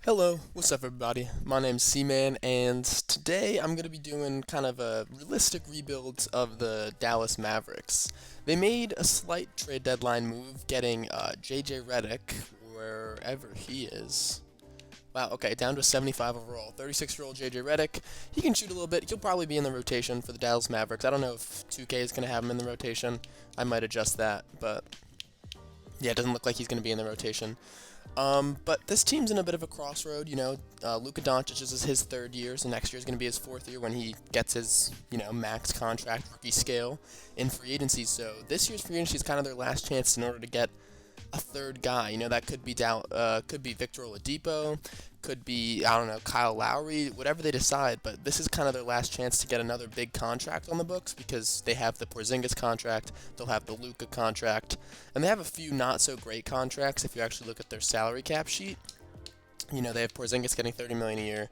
Hello, what's up everybody? My name's C-Man, and today I'm going to be doing kind of a realistic rebuild of the Dallas Mavericks. They made a slight trade deadline move, getting JJ Redick, wherever he is. Wow, okay, down to a 75 overall. 36-year-old JJ Redick. He can shoot a little bit. He'll probably be in the rotation for the Dallas Mavericks. I don't know if 2K is going to have him in the rotation. I might adjust that, but yeah, it doesn't look like he's going to be in the rotation. But this team's in a bit of a crossroad, Luka Doncic is his third year, so next year is going to be his fourth year when he gets his, max contract rookie scale in free agency. So this year's free agency is kind of their last chance in order to get a third guy. That could be could be Victor Oladipo, could be, I don't know, Kyle Lowry, whatever they decide, but this is kind of their last chance to get another big contract on the books because they have the Porzingis contract, they'll have the Luka contract, and they have a few not so great contracts if you actually look at their salary cap sheet. They have Porzingis getting $30 million a year.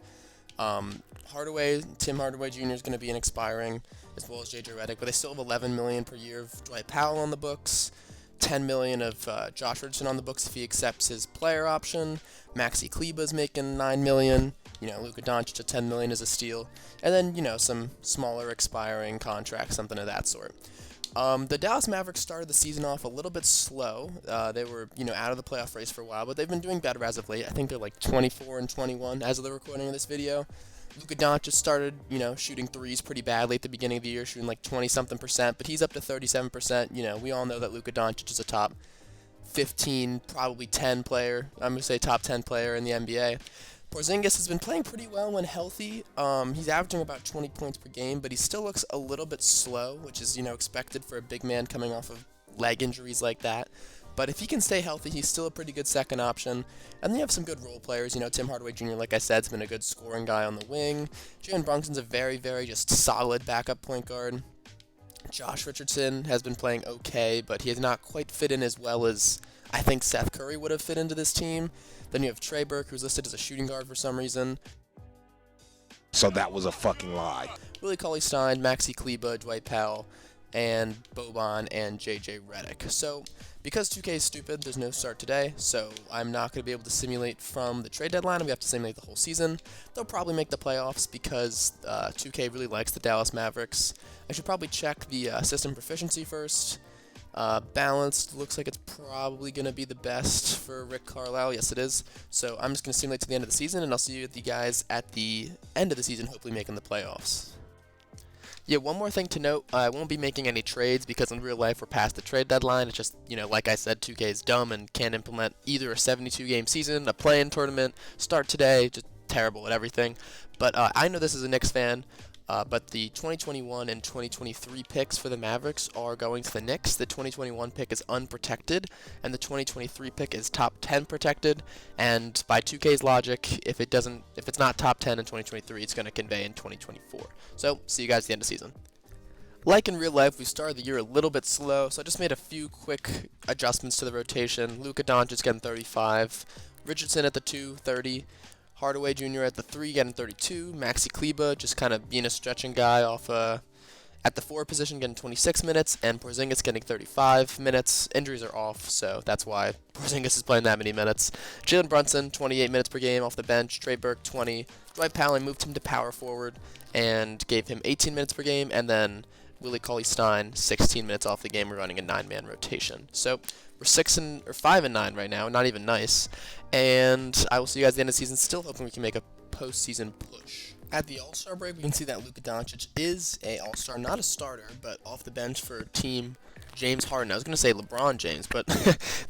Tim Hardaway Jr. is going to be an expiring, as well as JJ Redick, but they still have $11 million per year of Dwight Powell on the books. $10 million of Josh Richardson on the books if he accepts his player option. Maxi Kleber's making $9 million. Luka Doncic at $10 million is a steal. And then, some smaller expiring contracts, something of that sort. The Dallas Mavericks started the season off a little bit slow. They were, out of the playoff race for a while, but they've been doing better as of late. I think they're like 24-21 as of the recording of this video. Luka Doncic started, shooting threes pretty badly at the beginning of the year, shooting like 20-something%, but he's up to 37%. We all know that Luka Doncic is a top 15, probably 10 player. I'm going to say top 10 player in the NBA. Porzingis has been playing pretty well when healthy. He's averaging about 20 points per game, but he still looks a little bit slow, which is, expected for a big man coming off of leg injuries like that. But if he can stay healthy, he's still a pretty good second option. And then you have some good role players. Tim Hardaway Jr., like I said, has been a good scoring guy on the wing. Jalen Brunson's a very, very just solid backup point guard. Josh Richardson has been playing okay, but he has not quite fit in as well as I think Seth Curry would have fit into this team. Then you have Trey Burke, who's listed as a shooting guard for some reason. So that was a fucking lie. Willie Cauley-Stein, Maxi Kleber, Dwight Powell, and Boban and JJ Redick. So because 2K is stupid, there's no start today, so I'm not going to be able to simulate from the trade deadline. We have to simulate the whole season. They'll probably make the playoffs because 2K really likes the Dallas Mavericks. I should probably check the system proficiency first. Balanced looks like it's probably going to be the best for Rick Carlisle. Yes, it is. So I'm just going to simulate to the end of the season, and I'll see you guys at the end of the season, hopefully making the playoffs. Yeah, one more thing to note, I won't be making any trades because in real life we're past the trade deadline. It's just, like I said, 2K is dumb and can't implement either a 72-game season, a play-in tournament, start today, just terrible at everything. But I know this is a Knicks fan, but the 2021 and 2023 picks for the Mavericks are going to the Knicks. The 2021 pick is unprotected, and the 2023 pick is top 10 protected. And by 2K's logic, if it's not top 10 in 2023, it's going to convey in 2024. So, see you guys at the end of the season. Like in real life, we started the year a little bit slow, so I just made a few quick adjustments to the rotation. Luka Doncic getting 35, Richardson at the 2, 30. Hardaway Jr. at the 3 getting 32. Maxi Kleber just kind of being a stretching guy off at the 4 position getting 26 minutes. And Porzingis getting 35 minutes. Injuries are off, so that's why Porzingis is playing that many minutes. Jalen Brunson, 28 minutes per game off the bench. Trey Burke, 20. Dwight Powell moved him to power forward and gave him 18 minutes per game. And then Willie Cauley-Stein, 16 minutes off the game. We're running a 9-man rotation. So we're 5 and 9 right now, not even nice. And I will see you guys at the end of the season, still hoping we can make a postseason push. At the All-Star break, we can see that Luka Doncic is a All-Star, not a starter, but off the bench for Team James Harden. I was going to say LeBron James, but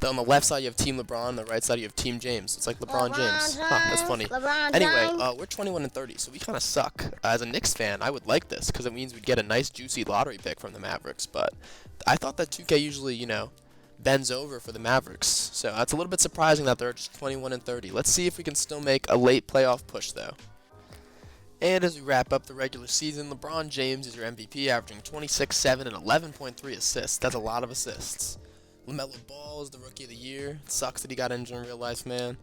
on the left side you have Team LeBron, on the right side you have Team James. It's like LeBron James. Huh, that's funny. Anyway, we're 21-30, so we kind of suck. As a Knicks fan, I would like this, because it means we'd get a nice, juicy lottery pick from the Mavericks, but I thought that 2K usually, bends over for the Mavericks. So it's a little bit surprising that they're just 21-30. Let's see if we can still make a late playoff push, though. And as we wrap up the regular season, LeBron James is your MVP, averaging 26, 7, and 11.3 assists. That's a lot of assists. LaMelo Ball is the Rookie of the Year. It sucks that he got injured in real life, man.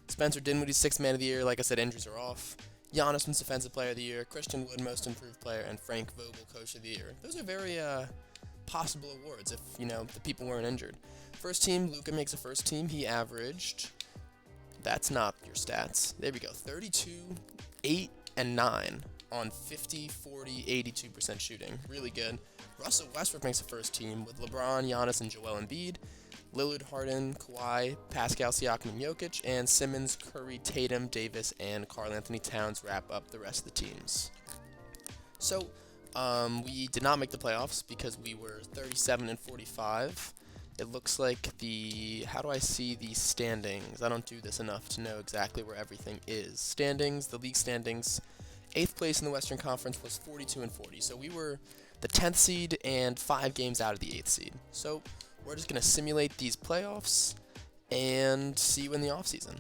Spencer Dinwiddie's 6th Man of the Year. Like I said, injuries are off. Giannis wins Defensive Player of the Year. Christian Wood, Most Improved Player. And Frank Vogel, Coach of the Year. Those are very possible awards if, the people weren't injured. First team, Luka makes a first team. He averaged that's not your stats. There we go. 32, 8, and 9 on 50, 40, 82% shooting. Really good. Russell Westbrook makes the first team with LeBron, Giannis, and Joel Embiid. Lillard, Harden, Kawhi, Pascal Siakam, and Jokic, and Simmons, Curry, Tatum, Davis, and Karl Anthony Towns wrap up the rest of the teams. So, we did not make the playoffs because we were 37 and 45. It looks like how do I see the standings? I don't do this enough to know exactly where everything is. Standings, the league standings, 8th place in the Western Conference was 42 and 40. So we were the 10th seed and 5 games out of the 8th seed. So we're just going to simulate these playoffs and see you in the offseason.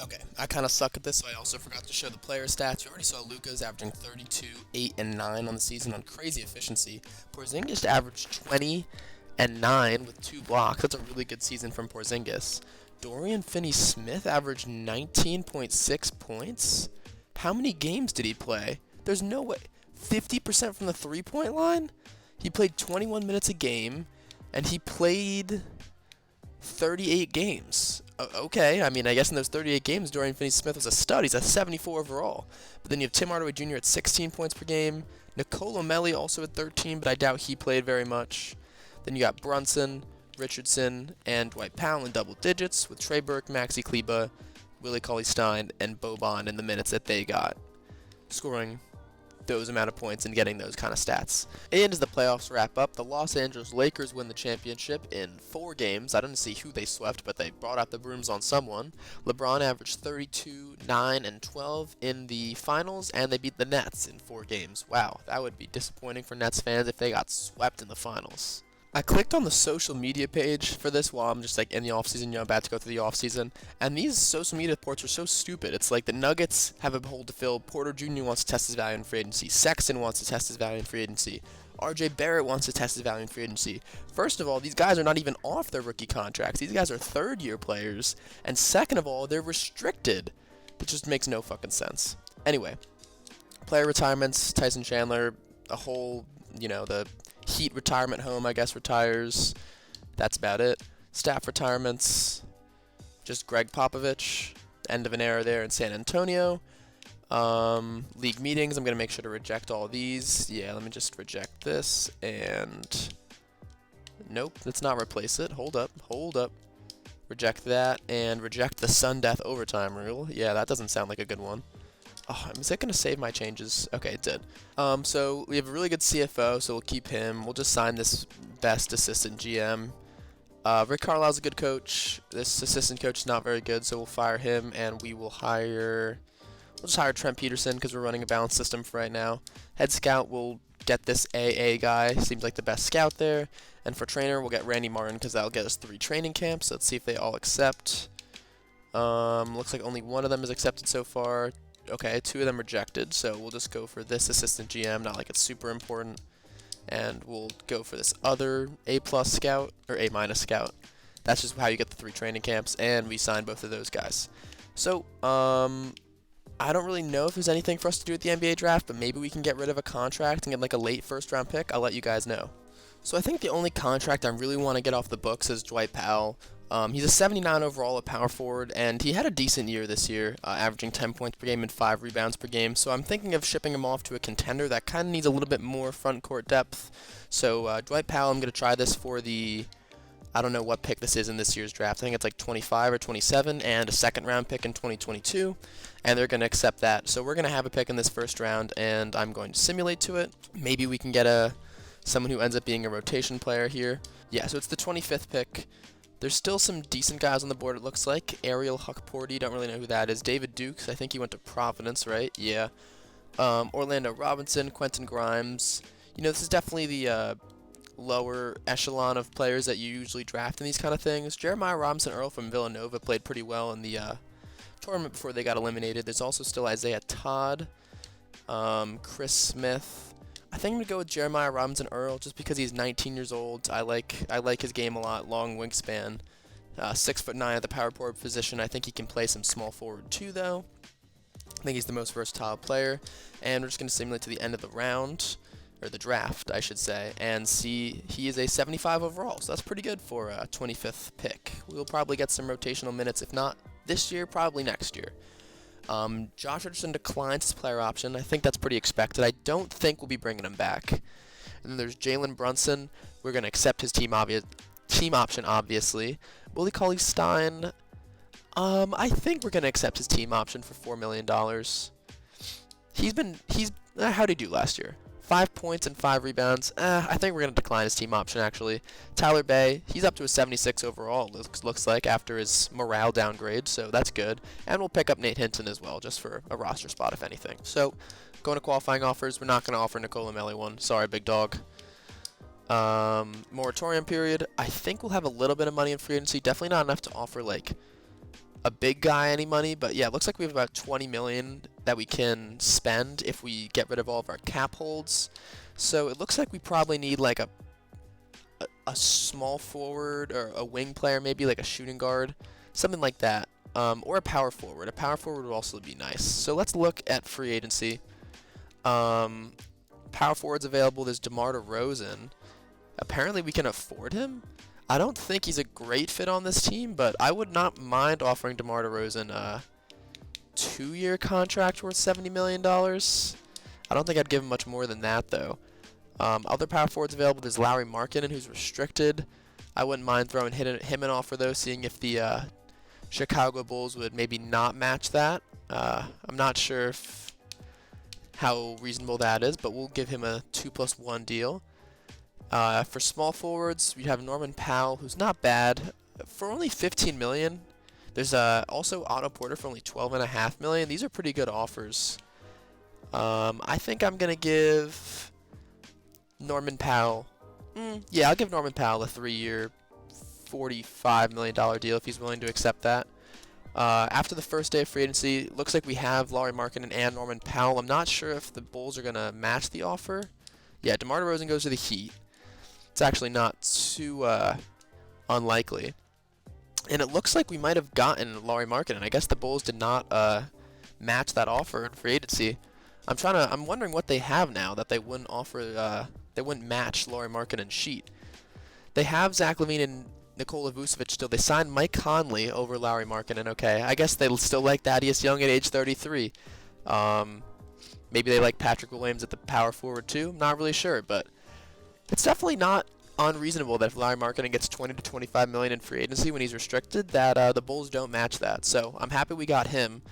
Okay, I kind of suck at this, so I also forgot to show the player stats. You already saw Luka's averaging 32, 8, and 9 on the season on crazy efficiency. Porzingis averaged 20 and 9 with 2 blocks. That's a really good season from Porzingis. Dorian Finney-Smith averaged 19.6 points. How many games did he play? There's no way. 50% from the three-point line? He played 21 minutes a game, and he played 38 games. Okay, I mean, I guess in those 38 games, Dorian Finney-Smith was a stud. He's a 74 overall. But then you have Tim Hardaway Jr. at 16 points per game. Nicolo Melli also at 13, but I doubt he played very much. Then you got Brunson, Richardson, and Dwight Powell in double digits, with Trey Burke, Maxi Kleber, Willie Cauley-Stein, and Boban in the minutes that they got, scoring those amount of points and getting those kind of stats. And as the playoffs wrap up, the Los Angeles Lakers win the championship in 4 games. I didn't see who they swept, but they brought out the brooms on someone. LeBron averaged 32, 9, and 12 in the finals, and they beat the Nets in 4 games. Wow, that would be disappointing for Nets fans if they got swept in the finals. I clicked on the social media page for this while I'm just like in the offseason, I'm about to go through the offseason, and these social media reports are so stupid. It's like the Nuggets have a hole to fill, Porter Jr. wants to test his value in free agency, Sexton wants to test his value in free agency, RJ Barrett wants to test his value in free agency. First of all, these guys are not even off their rookie contracts. These guys are third-year players, and second of all, they're restricted. It just makes no fucking sense. Anyway, player retirements, Tyson Chandler, a whole, the Heat retirement home, I guess, retires. That's about it. Staff retirements, just Greg Popovich, end of an era there in San Antonio. League meetings, I'm going to make sure to reject all these. Yeah, let me just reject this, and nope, let's not replace it. Hold up. Reject that, and reject the Sun Death overtime rule. Yeah, that doesn't sound like a good one. Oh, is it going to save my changes? Okay, it did. So we have a really good CFO, so we'll keep him. We'll just sign this best assistant GM. Rick Carlisle's a good coach. This assistant coach is not very good, so we'll fire him, and we'll just hire Trent Peterson because we're running a balanced system for right now. Head scout, we'll get this AA guy. Seems like the best scout there. And for trainer, we'll get Randy Martin because that'll get us 3 training camps. Let's see if they all accept. Looks like only one of them is accepted so far. Okay, 2 of them rejected, so we'll just go for this assistant GM, not like it's super important. And we'll go for this other A-plus scout, or A-minus scout. That's just how you get the 3 training camps, and we signed both of those guys. So, I don't really know if there's anything for us to do at the NBA draft, but maybe we can get rid of a contract and get like a late first-round pick. I'll let you guys know. So I think the only contract I really want to get off the books is Dwight Powell. He's a 79 overall at power forward, and he had a decent year this year, averaging 10 points per game and 5 rebounds per game. So I'm thinking of shipping him off to a contender that kind of needs a little bit more front court depth. So Dwight Powell, I'm going to try this for I don't know what pick this is in this year's draft. I think it's like 25 or 27, and a second-round pick in 2022, and they're going to accept that. So we're going to have a pick in this first round, and I'm going to simulate to it. Maybe we can get someone who ends up being a rotation player here. Yeah, so it's the 25th pick. There's still some decent guys on the board, it looks like. Ariel Huckporty, don't really know who that is. David Dukes, I think he went to Providence, right? Yeah. Orlando Robinson, Quentin Grimes. This is definitely the lower echelon of players that you usually draft in these kind of things. Jeremiah Robinson-Earl from Villanova played pretty well in the tournament before they got eliminated. There's also still Isaiah Todd, Chris Smith. I think I'm going to go with Jeremiah Robinson-Earl just because he's 19 years old. I like his game a lot, long wingspan. 6'9" at the power forward position. I think he can play some small forward too, though. I think he's the most versatile player. And we're just going to simulate to the end of the round, or the draft, I should say, and see he is a 75 overall. So that's pretty good for a 25th pick. We'll probably get some rotational minutes. If not, this year, probably next year. Josh Richardson declines his player option. I think that's pretty expected. I don't think we'll be bringing him back. And then there's Jalen Brunson. We're going to accept his team option, obviously. Willie Cauley-Stein, I think we're going to accept his team option for $4 million. How'd he do last year? 5 points and 5 rebounds. I think we're going to decline his team option, actually. Tyler Bay, he's up to a 76 overall, looks like, after his morale downgrade, so that's good. And we'll pick up Nate Hinton as well, just for a roster spot, if anything. So, going to qualifying offers, we're not going to offer Nicola Melli one. Sorry, big dog. Moratorium period, I think we'll have a little bit of money in free agency. Definitely not enough to offer, like, a big guy any money, but yeah, it looks like we have about $20 million that we can spend if we get rid of all of our cap holds. So it looks like we probably need like a small forward or a wing player, maybe like a shooting guard, something like that, or a power forward. A power forward would also be nice. So let's look at free agency. Power forwards available. There's DeMar DeRozan. Apparently we can afford him. I don't think he's a great fit on this team, but I would not mind offering DeMar DeRozan a 2-year contract worth $70 million. I don't think I'd give him much more than that, though. Other power forwards available, there's Lauri Markkanen, who's restricted. I wouldn't mind throwing him an offer, though, seeing if the Chicago Bulls would maybe not match that. I'm not sure how reasonable that is, but we'll give him a 2+1 deal. For small forwards, we have Norman Powell, who's not bad. For only $15 million. There's also Otto Porter for only $12.5 million. These are pretty good offers. I think I'm going to give Norman Powell. Yeah, I'll give Norman Powell a 3-year, $45 million deal if he's willing to accept that. After the first day of free agency, looks like we have Lauri Markkanen and Norman Powell. I'm not sure if the Bulls are going to match the offer. Yeah, DeMar DeRozan goes to the Heat. It's actually not too unlikely. And it looks like we might have gotten Lauri Markkanen. I guess the Bulls did not match that offer in free agency. I'm wondering what they have now that they wouldn't offer. They wouldn't match Lauri Markkanen's sheet. They have Zach LaVine and Nikola Vucevic still. They signed Mike Conley over Lauri Markkanen. Okay, I guess they still like Thaddeus Young at age 33. Maybe they like Patrick Williams at the power forward too. I'm not really sure, but it's definitely not unreasonable that if Lauri Markkanen gets $20 to $25 million in free agency when he's restricted, that the Bulls don't match that. So I'm happy we got him.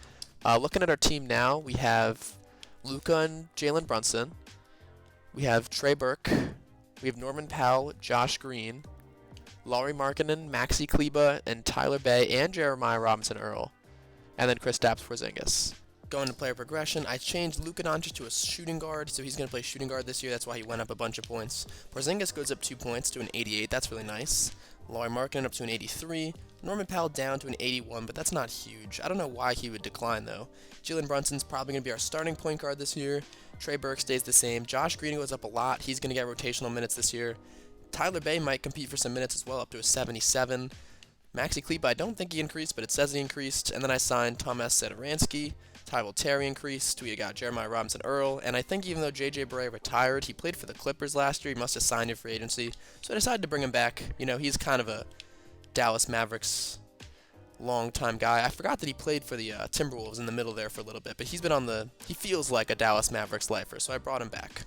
Looking at our team now, we have Luka and Jalen Brunson. We have Trey Burke. We have Norman Powell, Josh Green, Lauri Markkanen, Maxi Kleber, and Tyler Bay, and Jeremiah Robinson-Earl. And then Kristaps Porzingis. Going to player progression, I changed Luka Doncic to a shooting guard, so he's going to play shooting guard this year. That's why he went up a bunch of points. Porzingis goes up 2 points to an 88. That's really nice. Lauri Markkanen up to an 83. Norman Powell down to an 81, but that's not huge. I don't know why he would decline, though. Jalen Brunson's probably going to be our starting point guard this year. Trey Burke stays the same. Josh Green goes up a lot. He's going to get rotational minutes this year. Tyler Bay might compete for some minutes as well, up to a 77. Maxi Kleber, I don't think he increased, but it says he increased. And then I signed Thomas Satoransky. Tyrell Terry increased. We got Jeremiah Robinson-Earl. And I think even though J.J. Barea retired, he played for the Clippers last year. He must have signed in free agency. So I decided to bring him back. You know, he's kind of a Dallas Mavericks long-time guy. I forgot that he played for the Timberwolves in the middle there for a little bit. But he's been on the... He feels like a Dallas Mavericks lifer, so I brought him back.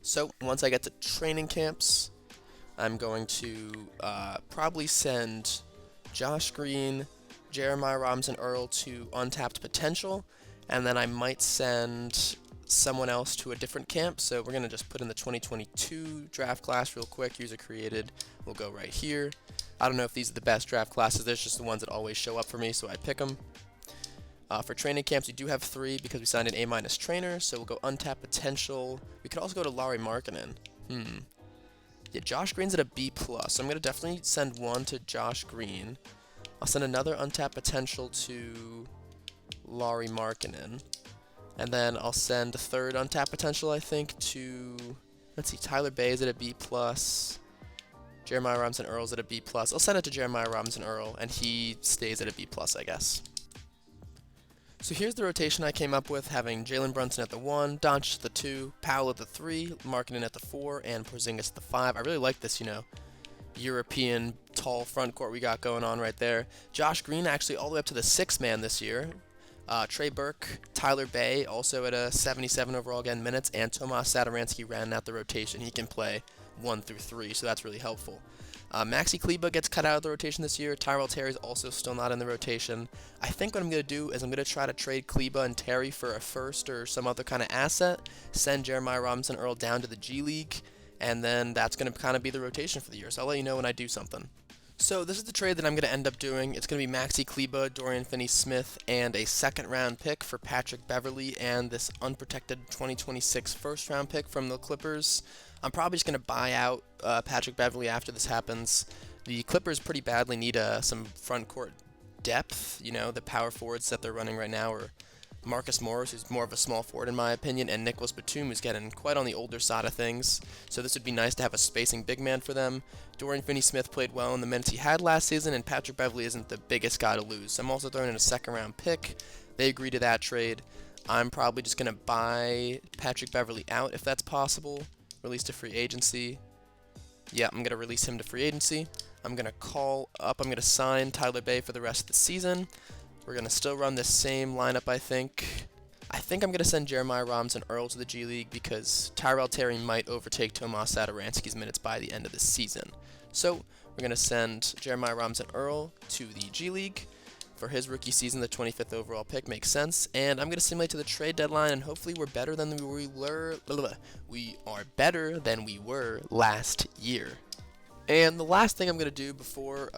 So once I get to training camps, I'm going to probably send Josh Green, Jeremiah Robinson-Earl to untapped potential, and then I might send someone else to a different camp. So we're going to just put in the 2022 draft class real quick. User created. We'll go right here. I don't know if these are the best draft classes. There's just the ones that always show up for me, so I pick them. For training camps, we do have 3 because we signed an A- trainer, so we'll go untapped potential. We could also go to Lauri Markkanen. Yeah, Josh Green's at a B+, so I'm going to definitely send one to Josh Green. I'll send another untapped potential to Lauri Markkanen. And then I'll send a third untapped potential, I think, to... Let's see, Tyler Bay is at a B+. Jeremiah Robinson-Earl's at a B+. I'll send it to Jeremiah Robinson-Earl, and he stays at a B+, I guess. So here's the rotation I came up with, having Jalen Brunson at the 1, Doncic at the 2, Powell at the 3, Markkanen at the 4, and Porzingis at the 5. I really like this, you know, European tall front court we got going on right there. Josh Green actually all the way up to the 6th man this year. Trey Burke, Tyler Bay also at a 77 overall again minutes, and Tomas Satoransky ran out the rotation. He can play 1 through 3, so that's really helpful. Maxi Kleber gets cut out of the rotation this year. Tyrell Terry's also still not in the rotation. I think what I'm going to do is I'm going to try to trade Kleber and Terry for a first or some other kind of asset, send Jeremiah Robinson Earl down to the G League, and then that's going to kind of be the rotation for the year. So I'll let you know when I do something. So this is the trade that I'm going to end up doing. It's going to be Maxi Kleber, Dorian Finney-Smith, and a second-round pick for Patrick Beverley and this unprotected 2026 first-round pick from the Clippers. I'm probably just going to buy out Patrick Beverley after this happens. The Clippers pretty badly need some front court depth. You know, the power forwards that they're running right now are Marcus Morris, who's more of a small forward in my opinion, and Nicholas Batum, who's getting quite on the older side of things. So this would be nice to have a spacing big man for them. Dorian Finney-Smith played well in the minutes he had last season, and Patrick Beverley isn't the biggest guy to lose. I'm also throwing in a second-round pick. They agreed to that trade. I'm probably just going to buy Patrick Beverley out if that's possible. Release to free agency. Yeah, I'm going to release him to free agency. I'm going to sign Tyler Bay for the rest of the season. We're going to still run the same lineup, I think. I think I'm going to send Jeremiah Robinson Earl to the G League because Tyrell Terry might overtake Tomas Satoransky's minutes by the end of the season. So we're going to send Jeremiah Robinson Earl to the G League for his rookie season. The 25th overall pick makes sense. And I'm going to simulate to the trade deadline, and hopefully we're better than we were. We are better than we were last year. And the last thing I'm going to do before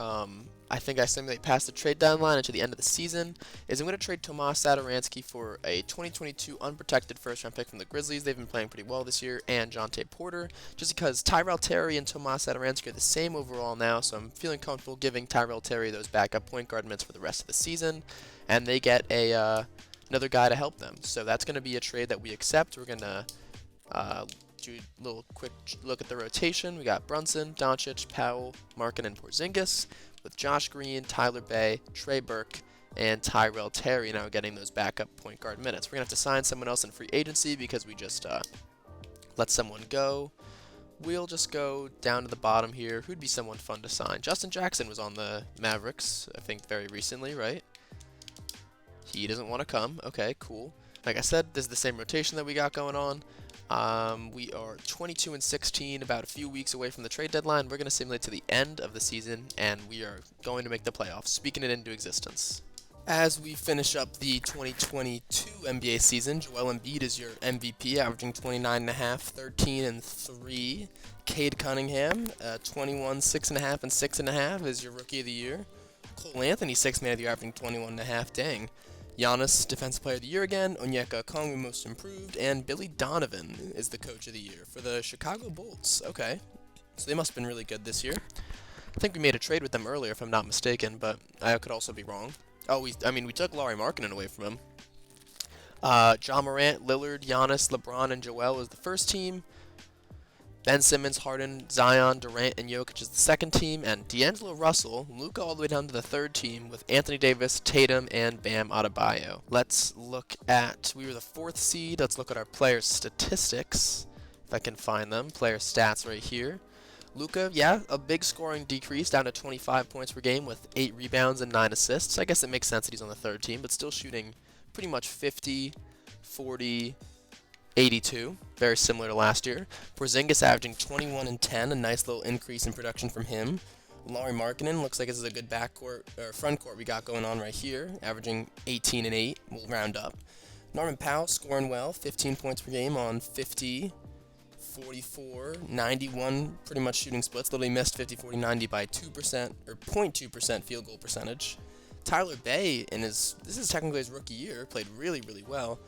I think I simulate past the trade deadline into the end of the season is I'm going to trade Tomas Satoransky for a 2022 unprotected first-round pick from the Grizzlies. They've been playing pretty well this year, and Jonte Porter, just because Tyrell Terry and Tomas Satoransky are the same overall now, so I'm feeling comfortable giving Tyrell Terry those backup point guard minutes for the rest of the season, and they get another guy to help them. So that's going to be a trade that we accept. We're going to do a little quick look at the rotation. We got Brunson, Doncic, Powell, Markin, and Porzingis, with Josh Green, Tyler Bay, Trey Burke, and Tyrell Terry now getting those backup point guard minutes. We're going to have to sign someone else in free agency because we just let someone go. We'll just go down to the bottom here. Who'd be someone fun to sign? Justin Jackson was on the Mavericks, I think, very recently, right? He doesn't want to come. Okay, cool. Like I said, this is the same rotation that we got going on. We are 22-16, about a few weeks away from the trade deadline. We're going to simulate to the end of the season, and we are going to make the playoffs, speaking it into existence. As we finish up the 2022 NBA season, Joel Embiid is your MVP, averaging 29.5, 13, and 3. Cade Cunningham, 21, 6.5, and 6.5 is your Rookie of the Year. Cole Anthony, 6th Man of the Year, averaging 21.5. Dang. Giannis, Defensive Player of the Year again, Onyeka Okongwu, Most Improved, and Billy Donovan is the Coach of the Year for the Chicago Bulls. Okay, so they must have been really good this year. I think we made a trade with them earlier, if I'm not mistaken, but I could also be wrong. Oh, we took Lauri Markkanen away from him. Ja Morant, Lillard, Giannis, LeBron, and Joel is the first team. Ben Simmons, Harden, Zion, Durant, and Jokic is the second team, and D'Angelo Russell, Luka all the way down to the third team with Anthony Davis, Tatum, and Bam Adebayo. Let's look at, we were the 4th seed. Let's look at our player statistics, if I can find them. Player stats right here. Luka, yeah, a big scoring decrease down to 25 points per game with 8 rebounds and 9 assists. I guess it makes sense that he's on the third team, but still shooting pretty much 50, 40, 82, very similar to last year. Porzingis averaging 21 and 10, a nice little increase in production from him. Lauri Markkanen looks like this is a good front court we got going on right here, averaging 18 and 8. We'll round up. Norman Powell scoring well, 15 points per game on 50, 44, 91, pretty much shooting splits. Literally missed 50, 40, 90 by 2% or 0.2% field goal percentage. Tyler Bay this is technically his rookie year, played really, really well.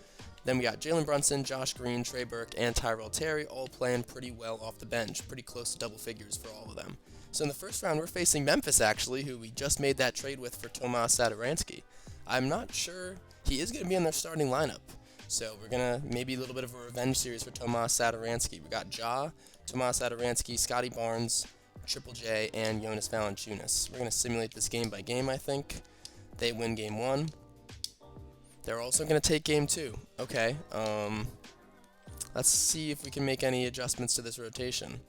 Then we got Jalen Brunson, Josh Green, Trey Burke, and Tyrell Terry all playing pretty well off the bench, pretty close to double figures for all of them. So in the first round, we're facing Memphis, actually, who we just made that trade with for Tomas Satoransky. I'm not sure he is going to be in their starting lineup. So we're going to maybe a little bit of a revenge series for Tomas Satoransky. We got Ja, Tomas Satoransky, Scotty Barnes, Triple J, and Jonas Valanciunas. We're going to simulate this game by game, I think. They win game 1. They're also going to take game 2. Okay, let's see if we can make any adjustments to this rotation.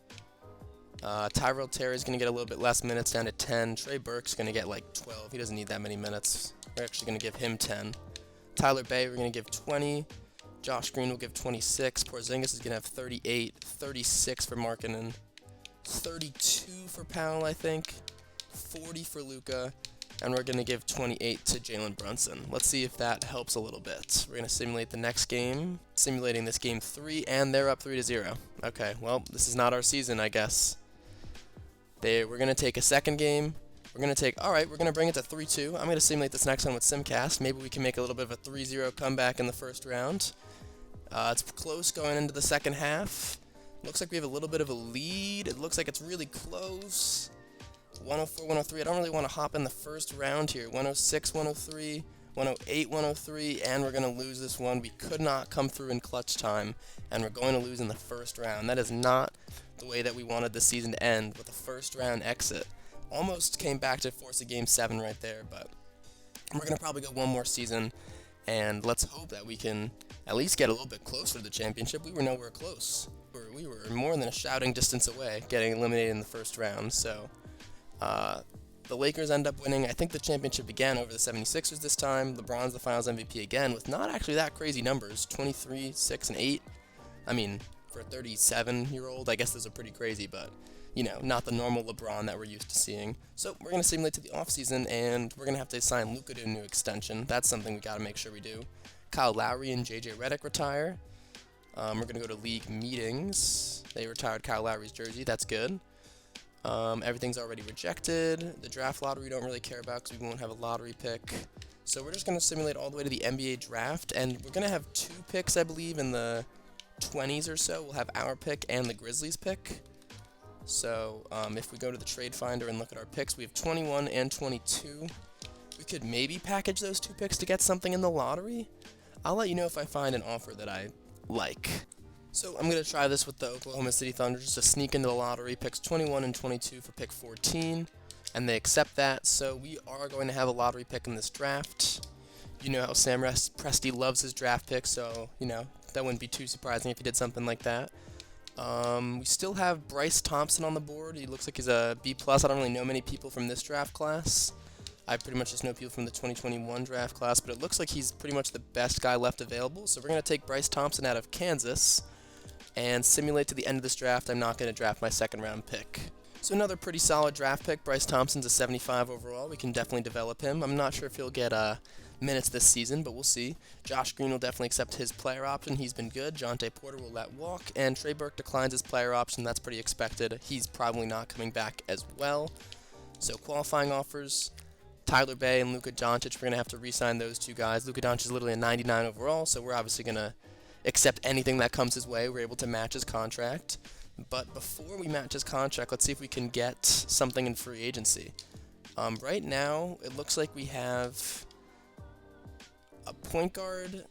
Tyrell Terry is going to get a little bit less minutes, down to 10. Trey Burke's going to get like 12. He doesn't need that many minutes. We're actually going to give him 10. Tyler Bay, we're going to give 20. Josh Green will give 26. Porzingis is going to have 38. 36 for Markkanen. 32 for Powell, I think. 40 for Luka. And we're going to give 28 to Jalen Brunson. Let's see if that helps a little bit. We're going to simulate the next game. Simulating this game 3, and they're up 3-0. Okay, well, this is not our season, I guess. We're going to take a second game. We're going to we're going to bring it to 3-2. I'm going to simulate this next one with Simcast. Maybe we can make a little bit of a 3-0 comeback in the first round. It's close going into the second half. Looks like we have a little bit of a lead. It looks like it's really close. 104, 103. I don't really want to hop in the first round here. 106, 103, 108, 103, and we're going to lose this one. We could not come through in clutch time, and we're going to lose in the first round. That is not the way that we wanted the season to end, with a first round exit. Almost came back to force a game 7 right there, but we're going to probably go one more season, and let's hope that we can at least get a little bit closer to the championship. We were nowhere close. We were more than a shouting distance away, getting eliminated in the first round, so the Lakers end up winning. I think the championship began over the 76ers this time. LeBron's the finals MVP again with not actually that crazy numbers, 23, 6, and 8. I mean, for a 37-year-old, I guess those are pretty crazy, but, you know, not the normal LeBron that we're used to seeing. So we're going to simulate to the offseason, and we're going to have to sign Luka to a new extension. That's something we got to make sure we do. Kyle Lowry and JJ Redick retire. We're going to go to league meetings. They retired Kyle Lowry's jersey. That's good. Everything's already rejected. The draft lottery we don't really care about because we won't have a lottery pick. So we're just going to simulate all the way to the NBA draft, and we're going to have 2 picks, I believe, in the 20s or so. We'll have our pick and the Grizzlies pick. So if we go to the trade finder and look at our picks, we have 21 and 22. We could maybe package those 2 picks to get something in the lottery. I'll let you know if I find an offer that I like. So I'm going to try this with the Oklahoma City Thunder, just to sneak into the lottery, picks 21 and 22 for pick 14, and they accept that, so we are going to have a lottery pick in this draft. You know how Sam Presti loves his draft picks, so, you know, that wouldn't be too surprising if he did something like that. We still have Bryce Thompson on the board. He looks like he's a B+. I don't really know many people from this draft class. I pretty much just know people from the 2021 draft class, but it looks like he's pretty much the best guy left available, so we're going to take Bryce Thompson out of Kansas and simulate to the end of this draft. I'm not going to draft my second round pick. So another pretty solid draft pick. Bryce Thompson's a 75 overall. We can definitely develop him. I'm not sure if he'll get minutes this season, but we'll see. Josh Green will definitely accept his player option. He's been good. Jonte Porter will let walk, and Trey Burke declines his player option. That's pretty expected. He's probably not coming back as well. So qualifying offers, Tyler Bay and Luka Doncic, we're going to have to re-sign those 2 guys. Luka Doncic is literally a 99 overall, so we're obviously going to accept anything that comes his way. We're able to match his contract. But before we match his contract, let's see if we can get something in free agency. Right now, it looks like we have a point guard,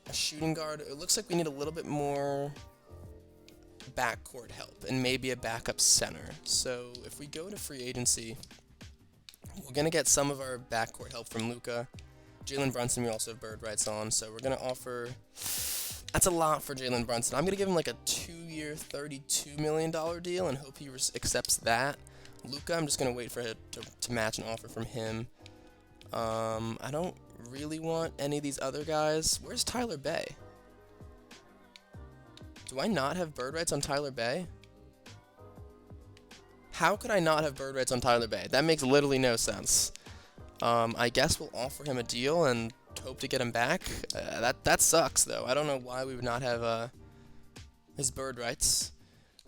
a shooting guard. It looks like we need a little bit more backcourt help and maybe a backup center. So if we go to free agency, we're going to get some of our backcourt help from Luka. Jalen Brunson, we also have bird rights on, so we're going to offer... That's a lot for Jalen Brunson. I'm going to give him like a 2-year, $32 million deal and hope he accepts that. Luka, I'm just going to wait for it to match an offer from him. I don't really want any of these other guys. Where's Tyler Bay? Do I not have bird rights on Tyler Bay? How could I not have bird rights on Tyler Bay? That makes literally no sense. I guess we'll offer him a deal and hope to get him back. That sucks, though. I don't know why we would not have his bird rights.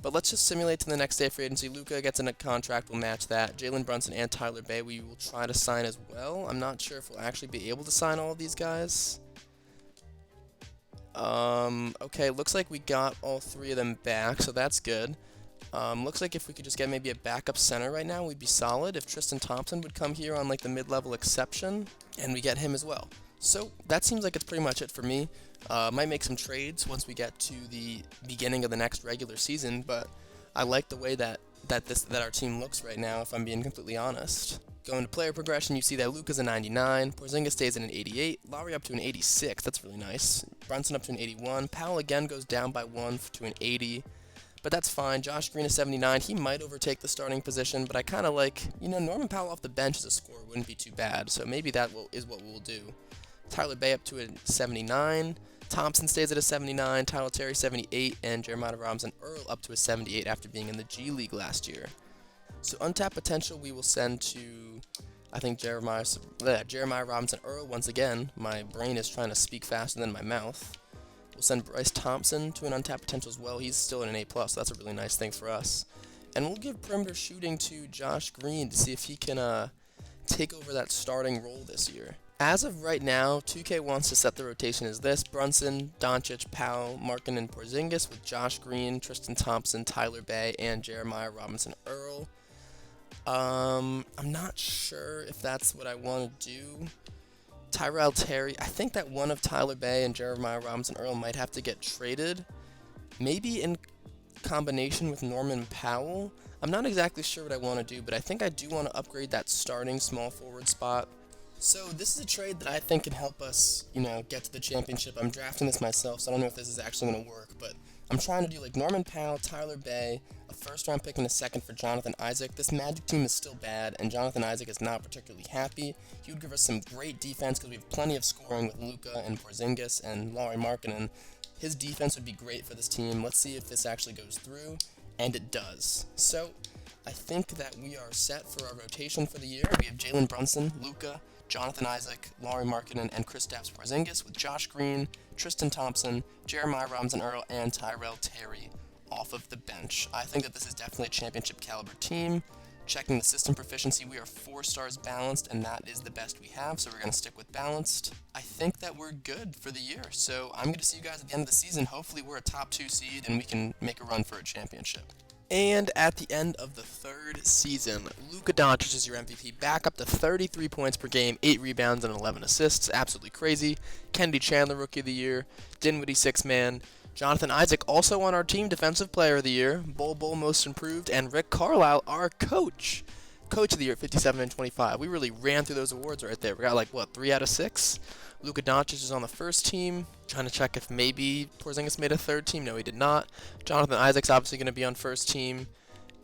But let's just simulate to the next day of free agency. Luka gets in a contract, we'll match that. Jalen Brunson and Tyler Bay we will try to sign as well. I'm not sure if we'll actually be able to sign all of these guys. Okay, looks like we got all 3 of them back, so that's good. Looks like if we could just get maybe a backup center right now, we'd be solid. If Tristan Thompson would come here on like the mid-level exception, and we get him as well. So that seems like it's pretty much it for me. Might make some trades once we get to the beginning of the next regular season, but I like the way that our team looks right now, if I'm being completely honest. Going to player progression, you see that Luka's a 99, Porzingis stays at an 88, Lowry up to an 86, that's really nice. Brunson up to an 81, Powell again goes down by 1 to an 80. but that's fine. Josh Green is 79. He might overtake the starting position, but I kind of like, Norman Powell off the bench as a scorer wouldn't be too bad, so maybe that is what we'll do. Tyler Bay up to a 79. Thompson stays at a 79. Tyler Terry 78, and Jeremiah Robinson Earl up to a 78 after being in the G League last year. So untapped potential we will send to, I think, Jeremiah Robinson Earl. Once again, my brain is trying to speak faster than my mouth. We'll send Bryce Thompson to an untapped potential as well. He's still in an A+, so that's a really nice thing for us. And we'll give perimeter shooting to Josh Green to see if he can take over that starting role this year. As of right now, 2K wants to set the rotation as this: Brunson, Doncic, Powell, Markin, and Porzingis, with Josh Green, Tristan Thompson, Tyler Bay, and Jeremiah Robinson Earl. I'm not sure if that's what I want to do. Tyrell Terry, I think that one of Tyler Bay and Jeremiah Robinson Earl might have to get traded, maybe in combination with Norman Powell. I'm not exactly sure what I want to do, but I think I do want to upgrade that starting small forward spot. So this is a trade that I think can help us, get to the championship. I'm drafting this myself, so I don't know if this is actually going to work, but I'm trying to do like Norman Powell, Tyler Bay, a first-round pick and a second for Jonathan Isaac. This Magic team is still bad, and Jonathan Isaac is not particularly happy. He would give us some great defense because we have plenty of scoring with Luka and Porzingis and Lauri Markkanen. His defense would be great for this team. Let's see if this actually goes through, and it does. So I think that we are set for our rotation for the year. We have Jalen Brunson, Luka, Jonathan Isaac, Lauri Markkanen, and Kristaps Porzingis, with Josh Green, Tristan Thompson, Jeremiah Robinson Earl, and Tyrell Terry off of the bench. I think that this is definitely a championship caliber team. Checking the system proficiency, we are 4 stars balanced, and that is the best we have, so we're going to stick with balanced. I think that we're good for the year, so I'm going to see you guys at the end of the season. Hopefully we're a top 2 seed and we can make a run for a championship. And at the end of the 3rd season, Luka Doncic is your MVP, back up to 33 points per game, 8 rebounds, and 11 assists. Absolutely crazy. Kennedy Chandler, Rookie of the Year. Dinwiddie, 6th man. Jonathan Isaac, also on our team, Defensive Player of the Year. Bol Bol, Most Improved. And Rick Carlisle, our coach. Coach of the Year at 57 and 25. We really ran through those awards right there. We got 3 out of 6. Luka Doncic is on the first team. Trying to check if maybe Porzingis made a 3rd team. No, he did not. Jonathan Isaac's obviously going to be on first team.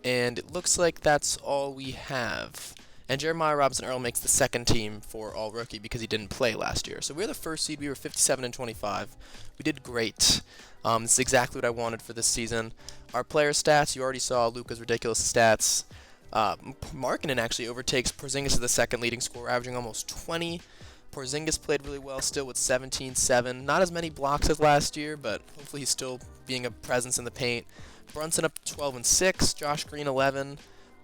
And it looks like that's all we have. And Jeremiah Robinson Earl makes the 2nd team for All Rookie because he didn't play last year. So we're the 1st seed. We were 57 and 25. We did great. This is exactly what I wanted for this season. Our player stats, you already saw Luka's ridiculous stats. Markkanen actually overtakes Porzingis as the 2nd leading scorer, averaging almost 20. Porzingis played really well still with 17-7. Not as many blocks as last year, but hopefully he's still being a presence in the paint. Brunson up to 12 and 6. Josh Green 11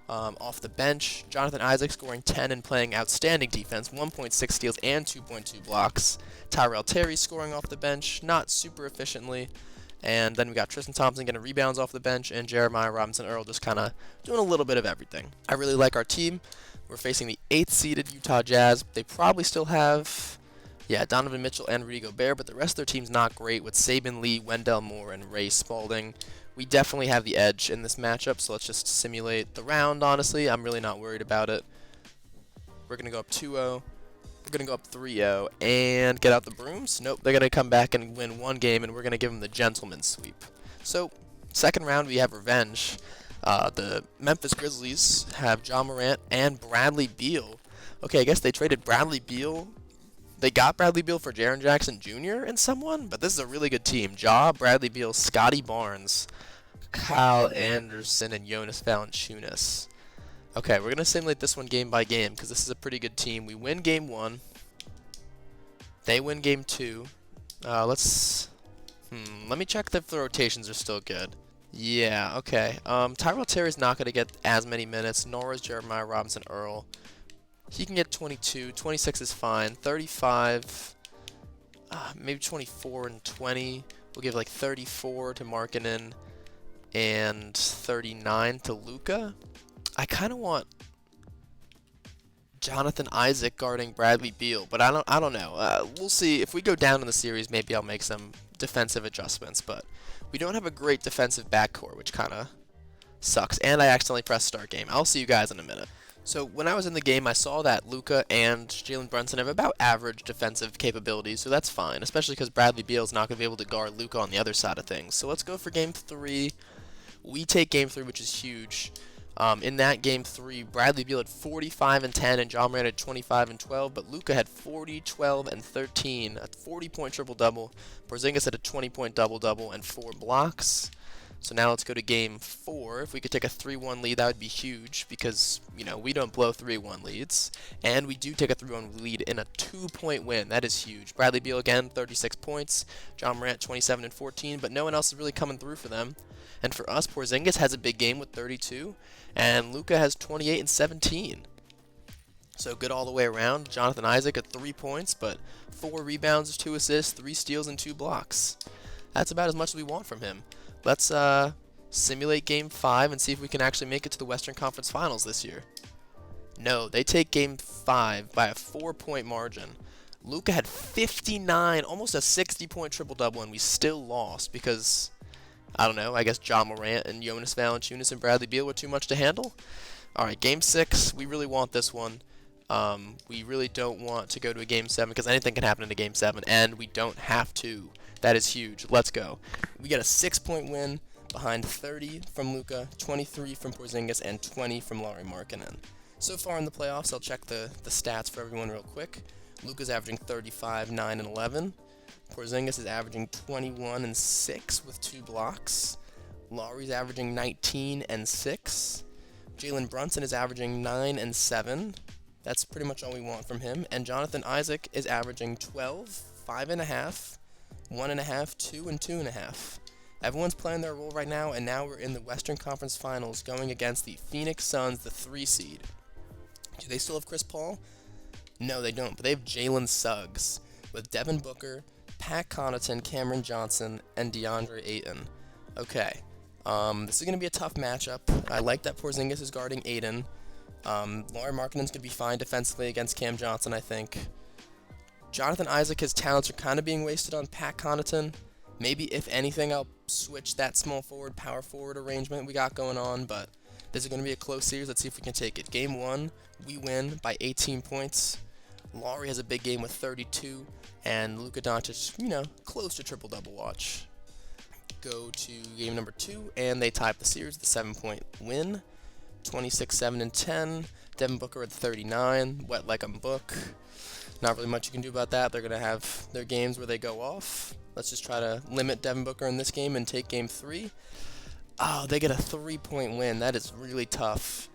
off the bench. Jonathan Isaac scoring 10 and playing outstanding defense, 1.6 steals and 2.2 blocks. Tyrell Terry scoring off the bench, not super efficiently. And then we got Tristan Thompson getting rebounds off the bench, and Jeremiah Robinson Earl just kind of doing a little bit of everything. I really like our team. We're facing the 8th seeded Utah Jazz. They probably still have, Donovan Mitchell and Rudy Gobert, but the rest of their team's not great with Saban Lee, Wendell Moore, and Ray Spalding. We definitely have the edge in this matchup, so let's just simulate the round, honestly. I'm really not worried about it. We're going to go up 2-0. We're going to go up 3-0 and get out the brooms. Nope, they're going to come back and win 1 game, and we're going to give them the gentleman's sweep. So, 2nd round, we have revenge. The Memphis Grizzlies have Ja Morant and Bradley Beal. Okay, I guess they traded Bradley Beal. They got Bradley Beal for Jaren Jackson Jr. and someone, but this is a really good team. Ja, Bradley Beal, Scotty Barnes, Kyle Anderson, and Jonas Valanciunas. Okay, we're going to simulate this one game by game because this is a pretty good team. We win game 1. They win game 2. Let me check if the rotations are still good. Yeah, okay. Tyrell Terry's not going to get as many minutes, nor is Jeremiah Robinson Earl. He can get 22. 26 is fine. 35, maybe 24 and 20. We'll give 34 to Markkanen and 39 to Luka. I kind of want Jonathan Isaac guarding Bradley Beal, but I don't know. We'll see. If we go down in the series, maybe I'll make some defensive adjustments, but we don't have a great defensive backcourt, which kind of sucks. And I accidentally pressed start game. I'll see you guys in a minute. So when I was in the game, I saw that Luka and Jalen Brunson have about average defensive capabilities, so that's fine, especially because Bradley Beal is not going to be able to guard Luka on the other side of things. So let's go for game 3. We take Game 3, which is huge. In that Game 3, Bradley Beal had 45 and 10, and John Morant had 25 and 12, but Luka had 40, 12, and 13, a 40-point triple-double. Porzingis had a 20-point double-double and 4 blocks. So now let's go to Game 4. If we could take a 3-1 lead, that would be huge because, we don't blow 3-1 leads. And we do take a 3-1 lead in a 2-point win. That is huge. Bradley Beal again, 36 points. John Morant, 27 and 14, but no one else is really coming through for them. And for us, Porzingis has a big game with 32, and Luka has 28 and 17. So good all the way around. Jonathan Isaac at 3 points, but 4 rebounds, 2 assists, 3 steals, and 2 blocks. That's about as much as we want from him. Let's simulate Game 5 and see if we can actually make it to the Western Conference Finals this year. No, they take Game 5 by a 4-point margin. Luka had 59, almost a 60-point triple-double, and we still lost because, I don't know, I guess John Morant and Jonas Valanciunas and Bradley Beal were too much to handle. All right, Game 6, we really want this one. We really don't want to go to a Game 7 because anything can happen in a Game 7, and we don't have to. That is huge. Let's go. We get a 6-point win behind 30 from Luka, 23 from Porzingis, and 20 from Lauri Markkanen. So far in the playoffs, I'll check the stats for everyone real quick. Luka's averaging 35, 9, and 11. Porzingis is averaging 21 and 6 with 2 blocks. Lauri's averaging 19 and 6. Jalen Brunson is averaging 9 and 7. That's pretty much all we want from him. And Jonathan Isaac is averaging 12, 5.5, 1.5, 2, and 2.5. Everyone's playing their role right now, and now we're in the Western Conference Finals going against the Phoenix Suns, the 3 seed. Do they still have Chris Paul? No, they don't, but they have Jalen Suggs with Devin Booker, Pat Connaughton, Cameron Johnson, and DeAndre Ayton. Okay, this is going to be a tough matchup. I like that Porzingis is guarding Ayton. Lauri Markkanen's going to be fine defensively against Cam Johnson, I think. Jonathan Isaac, his talents are kind of being wasted on Pat Connaughton. Maybe, if anything, I'll switch that small forward, power forward arrangement we got going on, but this is going to be a close series. Let's see if we can take it. Game 1, we win by 18 points. Lauri has a big game with 32, and Luka Doncic, close to triple-double watch. Go to game number 2, and they tie up the series, the 7-point win. 26, 7, and 10. Devin Booker at 39, wet like a book. Not really much you can do about that. They're going to have their games where they go off. Let's just try to limit Devin Booker in this game and take game 3. Oh, they get a 3-point win. That is really tough.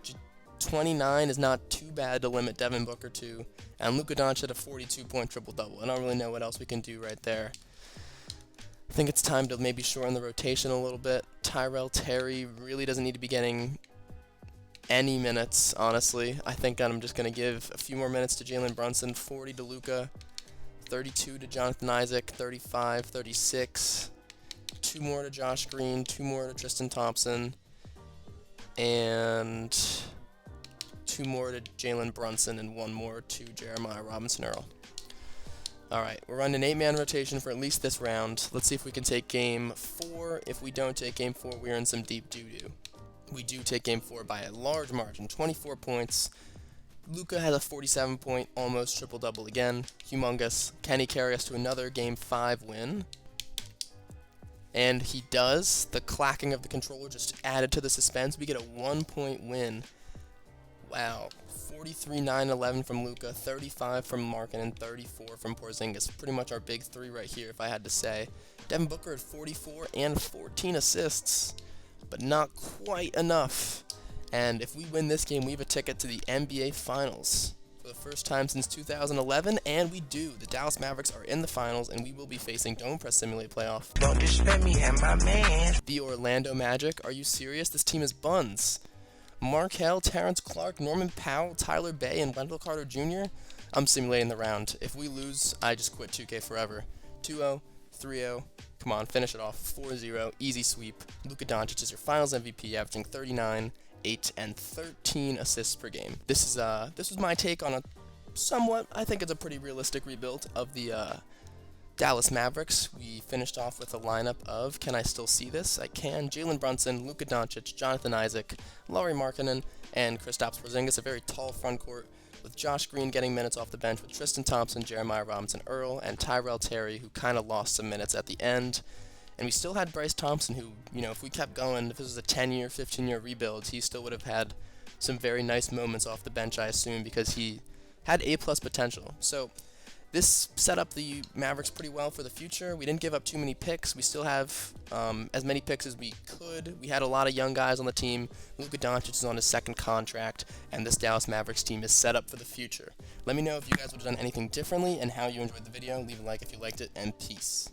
29 is not too bad to limit Devin Booker to. And Luka Doncic had a 42-point triple-double. I don't really know what else we can do right there. I think it's time to maybe shorten the rotation a little bit. Tyrell Terry really doesn't need to be getting any minutes, honestly. I think I'm just going to give a few more minutes to Jalen Brunson, 40 to Luka, 32 to Jonathan Isaac, 35, 36, 2 more to Josh Green, 2 more to Tristan Thompson, and 2 more to Jalen Brunson, and 1 more to Jeremiah Robinson-Earl. Alright, we're running an 8-man rotation for at least this round. Let's see if we can take game 4. If we don't take game 4, we're in some deep doo-doo. We do take game 4 by a large margin, 24 points. Luka has a 47-point, almost triple-double again. Humongous. Can he carry us to another game 5 win? And he does. The clacking of the controller just added to the suspense. We get a 1-point win. Wow. 43, 9, 11 from Luka, 35 from Markkanen, 34 from Porzingis. Pretty much our big 3 right here, if I had to say. Devin Booker at 44 and 14 assists, but not quite enough. And if we win this game, we have a ticket to the NBA Finals for the first time since 2011, and we do. The Dallas Mavericks are in the Finals, and we will be facing Don't Press Simulate Playoff. Don't disrespect me and my man. The Orlando Magic. Are you serious? This team is buns. Markelle, Terrence Clark, Norman Powell, Tyler Bay, and Wendell Carter Jr. I'm simulating the round. If we lose, I just quit 2K forever. 2-0, 3-0. Come on, finish it off. 4-0, easy sweep. Luka Doncic is your Finals MVP, averaging 39, 8, and 13 assists per game. This was my take on a somewhat, I think it's a pretty realistic rebuild of the Dallas Mavericks. We finished off with a lineup of, can I still see this? I can. Jalen Brunson, Luka Doncic, Jonathan Isaac, Lauri Markkanen, and Kristaps Porzingis. A very tall front court with Josh Green getting minutes off the bench with Tristan Thompson, Jeremiah Robinson-Earl, and Tyrell Terry, who kind of lost some minutes at the end. And we still had Bryce Thompson, who, you know, if we kept going, if this was a 10-year, 15-year rebuild, he still would have had some very nice moments off the bench, I assume, because he had A-plus potential. So this set up the Mavericks pretty well for the future. We didn't give up too many picks. We still have as many picks as we could. We had a lot of young guys on the team. Luka Doncic is on his second contract, and this Dallas Mavericks team is set up for the future. Let me know if you guys would have done anything differently and how you enjoyed the video. Leave a like if you liked it, and peace.